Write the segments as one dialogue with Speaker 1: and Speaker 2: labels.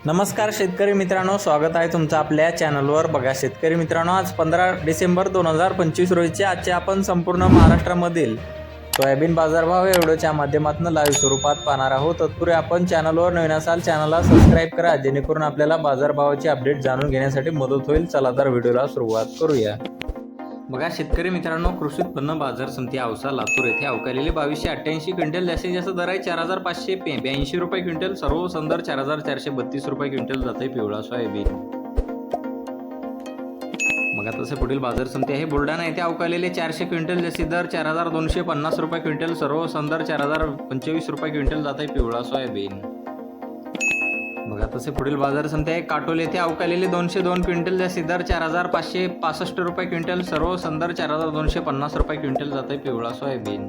Speaker 1: नमस्कार शेतकरी मित्रांनो, स्वागत आहे तुमचं आपल्या चॅनलवर। बघा शेतकरी मित्रांनो, आज 15 डिसेंबर 2025 रोजीचे आजचे आपण संपूर्ण महाराष्ट्रामधील सोयाबीन बाजारभाव या व्हिडिओच्या माध्यमातून लाईव्ह स्वरूपात पाहणार आहोत। तत्पूर्वी आपण चॅनलवर नवीन असाल चॅनलला सबस्क्राईब करा, जेणेकरून आपल्याला बाजारभावाची अपडेट जाणून घेण्यासाठी मदत होईल। चला तर व्हिडिओला सुरुवात करूया। बघा शेतकरी मित्रांनो, कृषी उत्पन्न बाजार समिती औसा लातूर येथे अवकालेले 2288 क्विंटल, जास्तीत जास्त दर आहे 4582 रुपये क्विंटल, सर्व संदर 4432 रुपये क्विंटल जाते पिवळा सोयाबीन। मग आता तसे पुढील बाजार समिती आहे बुलढाणा येथे अवकालेले 400 क्विंटल, जास्तीत दर 4250 रुपये क्विंटल, सर्व संदर 4025 रुपये क्विंटल जाते पिवळा सोयाबीन। बघा तसे पुढील बाजार समिती आहे काटोल येथे अवकालेले 202 क्विंटल, जास्तीत दर 4565 रुपये क्विंटल, सर्व संदर 4250 रुपये क्विंटल जाते पिवळा सोयाबीन।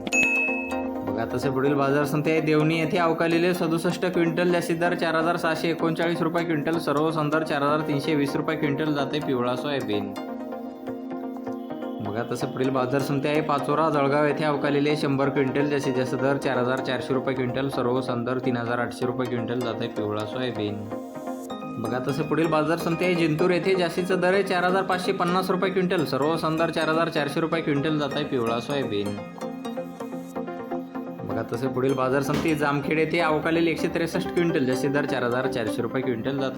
Speaker 1: बघा तसे पुढील बाजार समिती आहे देवणी येथे अवकालेले 67 क्विंटल, जास्तीत दर 4639 रुपये क्विंटल, सर्व संदर 4320 रुपये क्विंटल जाते पिवळा सोयाबीन। बघा तसे पुढील बाजार समिती आहे पाचोरा जळगाव येथे अवकालेले 100 क्विंटल, जास्तीत जास्त दर 4400 रुपये क्विंटल, सर्व संदर 3800 रुपये क्विंटल जाते पिवळा सोयाबीन। बघा तसे पुढील बाजार समिती आहे जिंतूर येथे जास्तीचा दर आहे 4550 रुपये क्विंटल, सर्व संदर 4400 रुपये क्विंटल जाते पिवळा सोयाबीन। बघा तसे पुढील बाजार समिती जामखेड येथे अवकालेले 163 क्विंटल, जास्तीत दर 4400 रुपये क्विंटल जाते